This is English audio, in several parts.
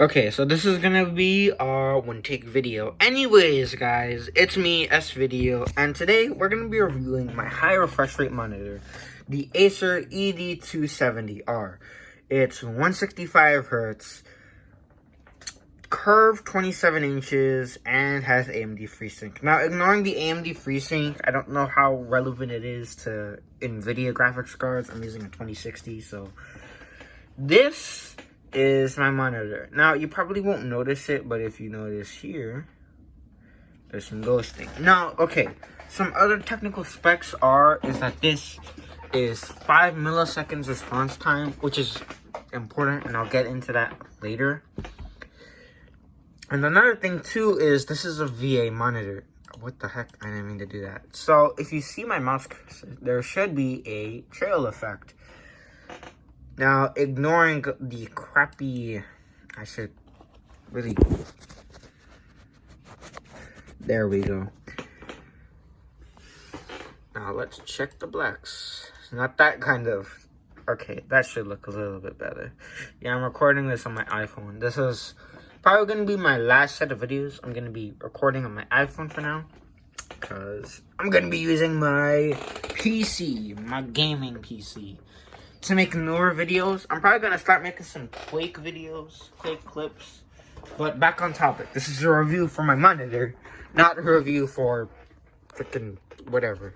Okay, so this is gonna be our one take video. Anyways, guys, it's me, S Video, and today we're gonna be reviewing my high refresh rate monitor, the Acer ED270R. It's 165 hertz, curved 27 inches, and has AMD FreeSync. Now, ignoring the AMD FreeSync, I don't know how relevant it is to NVIDIA graphics cards. I'm using a 2060, so this is my monitor. Now, you probably won't notice it, but if you notice here, there's some ghosting. Now, okay, some other technical specs is that this is 5 milliseconds response time, which is important, and I'll get into that later. And another thing, too, is this is a VA monitor. What the heck? I didn't mean to do that. So, if you see my mouse cursor, there should be a trail effect. Now, ignoring the crappy, I should really, there we go. Now, let's check the blacks. Not that kind of, okay, that should look a little bit better. Yeah, I'm recording this on my iPhone. This is probably going to be my last set of videos. I'm going to be recording on my iPhone for now, because I'm going to be using my PC, my gaming PC, to make newer videos. I'm probably going to start making some Quake videos, Quake clips. But back on topic. This is a review for my monitor, not a review for freaking whatever.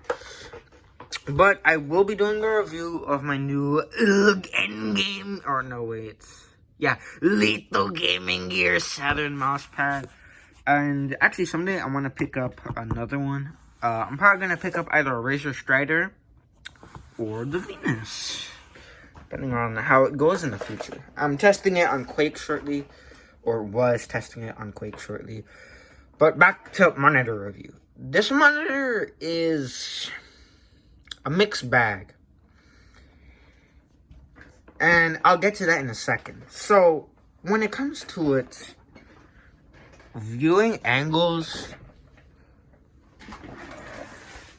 But I will be doing a review of my new Endgame, or no wait, yeah, Lethal Gaming Gear Saturn mousepad. And actually someday I want to pick up another one. I'm probably going to pick up either a Razer Strider or the Venus, depending on how it goes in the future. I'm testing it on Quake shortly, or was testing it on Quake shortly. But back to monitor review. This monitor is a mixed bag, and I'll get to that in a second. So, when it comes to it, viewing angles,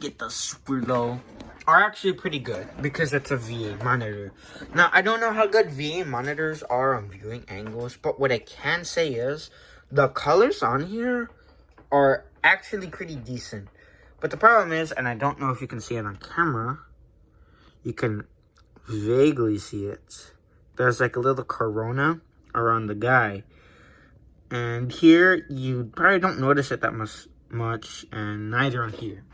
get the super low, are actually pretty good because it's a VA monitor. Now, I don't know how good VA monitors are on viewing angles, but what I can say is the colors on here are actually pretty decent. But the problem is, and I don't know if you can see it on camera, you can vaguely see it. There's like a little corona around the guy. And here, you probably don't notice it that much, and neither on here.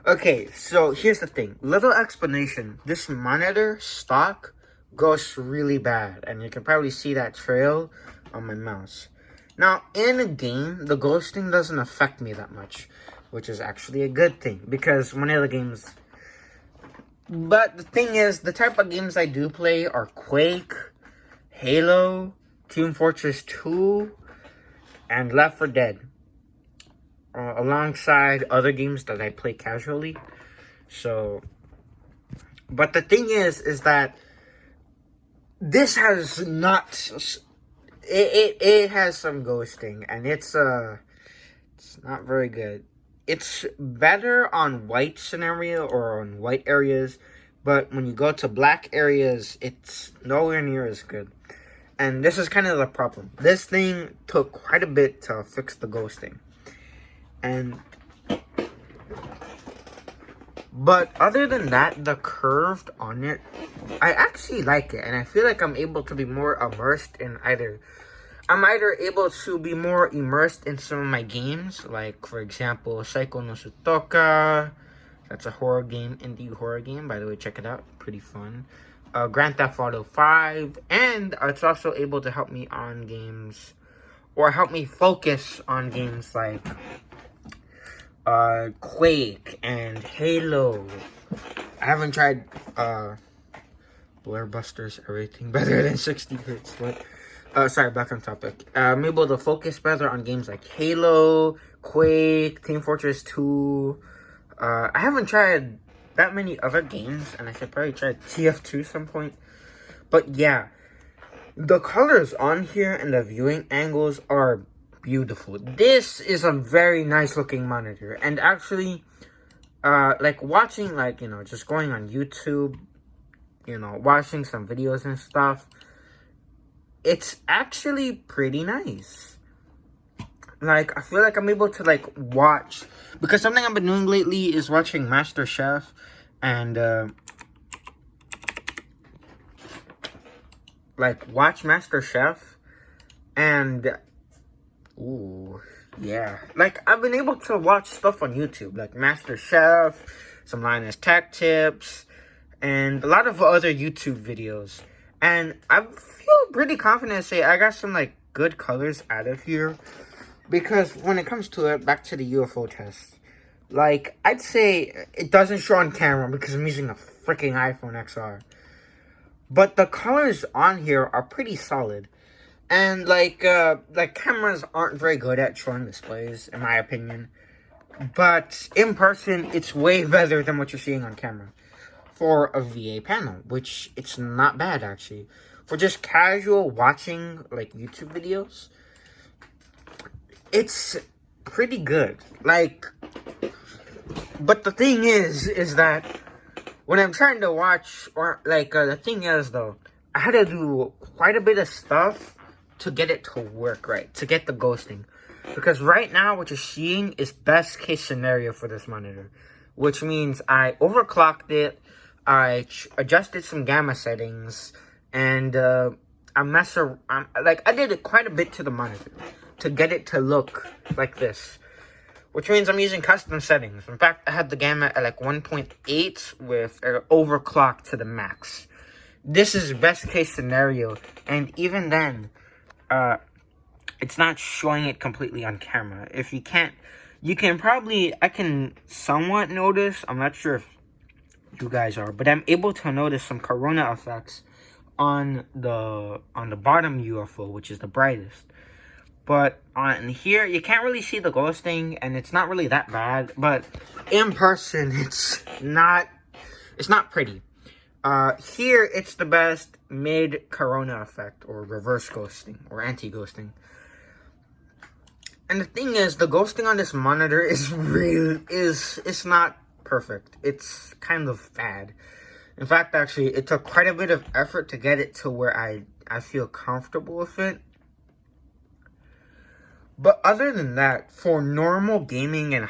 Okay, so here's the thing. Little explanation. This monitor stock goes really bad, and you can probably see that trail on my mouse. Now, in a game, the ghosting doesn't affect me that much, which is actually a good thing, because one of the games... But the thing is, the type of games I do play are Quake, Halo, Team Fortress 2, and Left 4 Dead. Alongside other games that I play casually. So, but the thing is that this has not, it has some ghosting, and it's not very good. It's better on white scenario or on white areas, but when you go to black areas, it's nowhere near as good. And this is kind of the problem. This thing took quite a bit to fix the ghosting. But other than that, the curved on it, I actually like it, and I feel like I'm able to be more immersed in I'm either able to be more immersed in some of my games, like for example, Psycho no Sutoka. That's a horror game, indie horror game, by the way, check it out, pretty fun. Grand Theft Auto 5, and it's also able to help me on games, or help me focus on games like Quake and Halo. I haven't tried Blur Busters, everything better than 60 hertz, but sorry, back on topic. I'm able to focus better on games like Halo, Quake, Team Fortress 2. I haven't tried that many other games, and I should probably try TF2 some point. But yeah, the colors on here and the viewing angles are beautiful. This is a very nice looking monitor, and actually like watching, like, you know, just going on YouTube, you know, watching some videos and stuff, it's actually pretty nice. Like, I feel like I'm able to, like, watch, because something I've been doing lately is watching Master Chef, and, like, watch Master Chef, and, ooh, yeah. Like, I've been able to watch stuff on YouTube, like Master Chef, some Linus Tech Tips, and a lot of other YouTube videos. And I feel pretty confident to say I got some, like, good colors out of here. Because when it comes to it, back to the UFO test, like, I'd say it doesn't show on camera because I'm using a freaking iPhone XR. But the colors on here are pretty solid. And, like cameras aren't very good at showing displays, in my opinion. But in person, it's way better than what you're seeing on camera. For a VA panel, which it's not bad, actually. For just casual watching, like, YouTube videos, it's pretty good. Like, but the thing is that when I'm trying to watch, or like, the thing is though, I had to do quite a bit of stuff to get it to work right, to get the ghosting. Because right now what you're seeing is best case scenario for this monitor, which means I overclocked it, I adjusted some gamma settings, and I did quite a bit to the monitor to get it to look like this, which means I'm using custom settings. In fact, I had the gamma at like 1.8 with overclock to the max. This is best case scenario, and even then, it's not showing it completely on camera. If you can't, you can probably, I can somewhat notice, I'm not sure if you guys are, but I'm able to notice some corona effects on the bottom UFO, which is the brightest. But on here, you can't really see the ghosting, and it's not really that bad. But in person, it's not pretty. Here, it's the best mid-corona effect, or reverse ghosting, or anti-ghosting. And the thing is, the ghosting on this monitor is it's not perfect. It's kind of bad. In fact, actually, it took quite a bit of effort to get it to where I feel comfortable with it. But other than that, for normal gaming and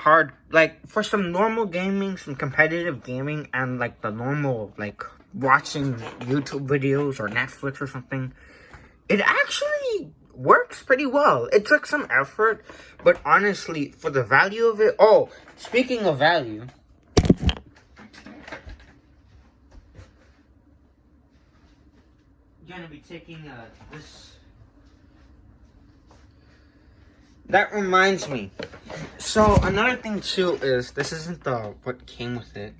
for some normal gaming, some competitive gaming, and like the normal, like, watching YouTube videos or Netflix or something, it actually works pretty well. It took some effort, but honestly, for the value of it, oh, speaking of value, I'm gonna be taking this. That reminds me. So another thing too is this isn't what came with it.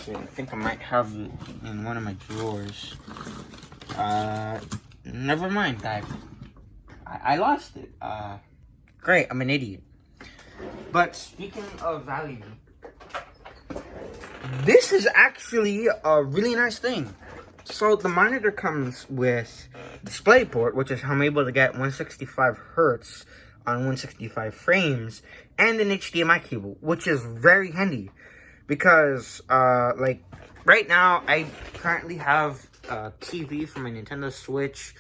So I think I might have it in one of my drawers. Never mind. I lost it. Great. I'm an idiot. But speaking of value, this is actually a really nice thing. So the monitor comes with DisplayPort, which is how I'm able to get 165 hertz on 165 frames, and an HDMI cable, which is very handy because like right now I currently have a TV for my Nintendo Switch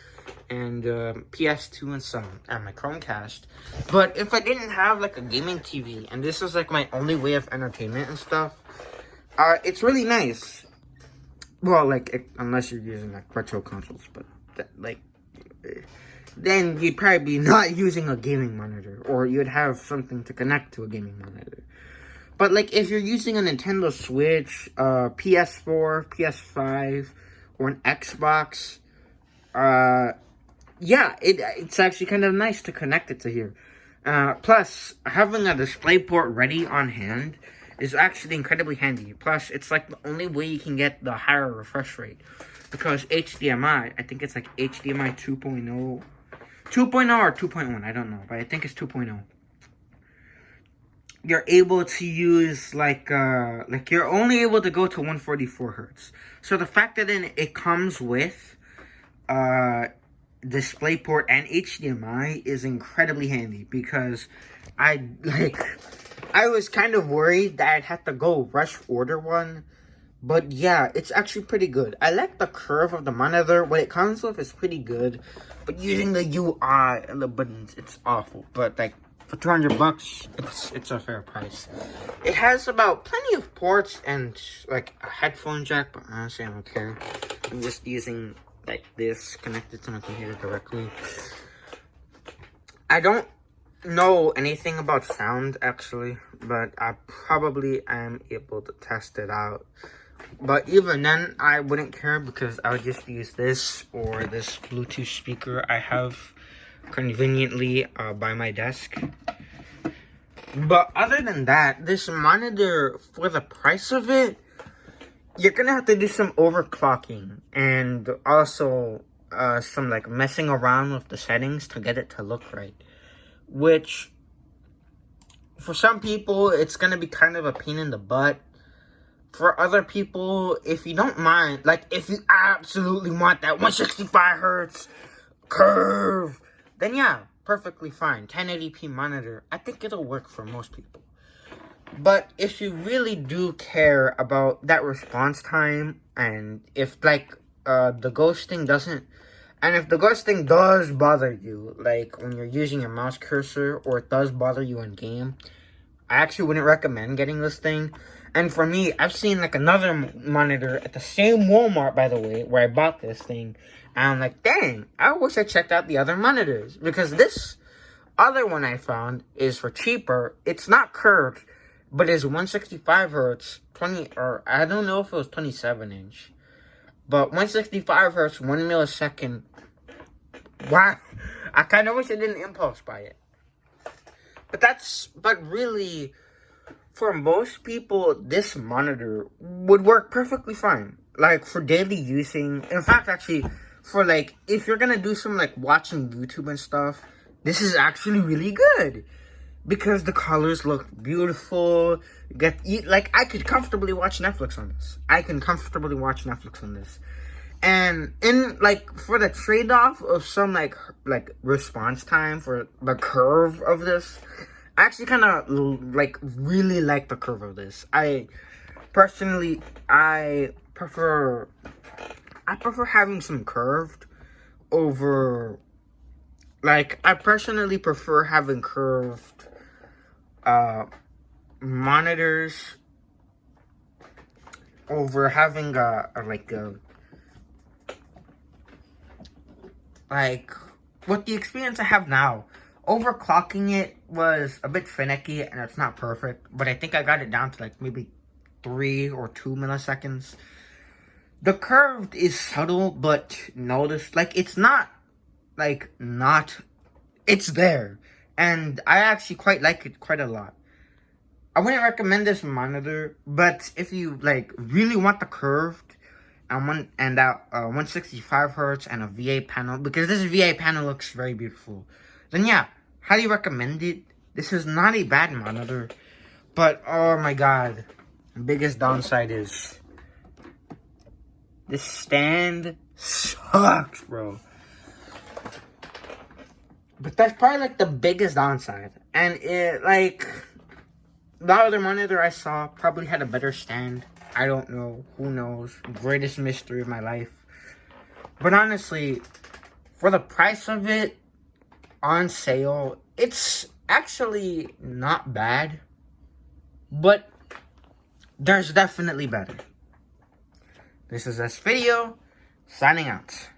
and PS2 and my Chromecast. But if I didn't have like a gaming TV and this was like my only way of entertainment and stuff, it's really nice. Well, like, unless you're using like retro consoles, but then you'd probably be not using a gaming monitor, or you'd have something to connect to a gaming monitor. But like, if you're using a Nintendo Switch, PS4, PS5, or an Xbox, yeah, it's actually kind of nice to connect it to here. Plus, having a DisplayPort ready on hand is actually incredibly handy. Plus, it's like the only way you can get the higher refresh rate. Because HDMI, I think it's like HDMI 2.0. 2.0 or 2.1, I don't know. But I think it's 2.0. You're able to use like you're only able to go to 144 hertz. So the fact that it comes with DisplayPort and HDMI is incredibly handy, because I was kind of worried that I'd have to go rush order one But yeah, it's actually pretty good. I like the curve of the monitor. What it comes with is pretty good. But using the UI and the buttons, it's awful. But like, for 200 bucks, it's a fair price. It has about plenty of ports and like a headphone jack, but honestly, I don't care. I'm just using like this connected to my computer directly. I don't know anything about sound actually, but I probably am able to test it out. But even then, I wouldn't care because I would just use this or this Bluetooth speaker I have conveniently by my desk. But other than that, this monitor, for the price of it, you're gonna have to do some overclocking and also some like messing around with the settings to get it to look right. Which, for some people, it's gonna be kind of a pain in the butt. For other people, if you don't mind, like if you absolutely want that 165 hertz curve, then yeah, perfectly fine. 1080p monitor, I think it'll work for most people. But if you really do care about that response time, and if like the ghosting doesn't, and if the ghosting does bother you, like when you're using your mouse cursor, or it does bother you in game, I actually wouldn't recommend getting this thing. And for me, I've seen like another monitor at the same Walmart, by the way, where I bought this thing. And I'm like, dang, I wish I checked out the other monitors. Because this other one I found is for cheaper. It's not curved, but it's 165 hertz, 20, or I don't know if it was 27 inch. But 165 hertz, 1 millisecond. Wow. I kind of wish I didn't impulse buy it. But really, for most people, this monitor would work perfectly fine. Like, for daily using. In fact, actually, for, like, if you're gonna do some, like, watching YouTube and stuff, this is actually really good. Because the colors look beautiful. Like, I could comfortably watch Netflix on this. And, for the trade-off of some, like response time for the curve of this, I actually kind of, really like the curve of this. I prefer having some curved over, I personally prefer having curved, monitors over having, with the experience I have now. Overclocking it was a bit finicky and it's not perfect, but I think I got it down to like maybe 3 or 2 milliseconds. The curved is subtle, but notice, it's not, it's there. And I actually quite like it quite a lot. I wouldn't recommend this monitor, but if you, really want the curved, and 165 hertz and a VA panel, because this VA panel looks very beautiful, then yeah, highly recommend it. This is not a bad monitor, but oh my god, the biggest downside is this stand sucks, bro. But that's probably the biggest downside. And it the other monitor I saw probably had a better stand. I don't know. Who knows? Greatest mystery of my life. But honestly, for the price of it on sale, it's actually not bad. But there's definitely better. This is this video. Signing out.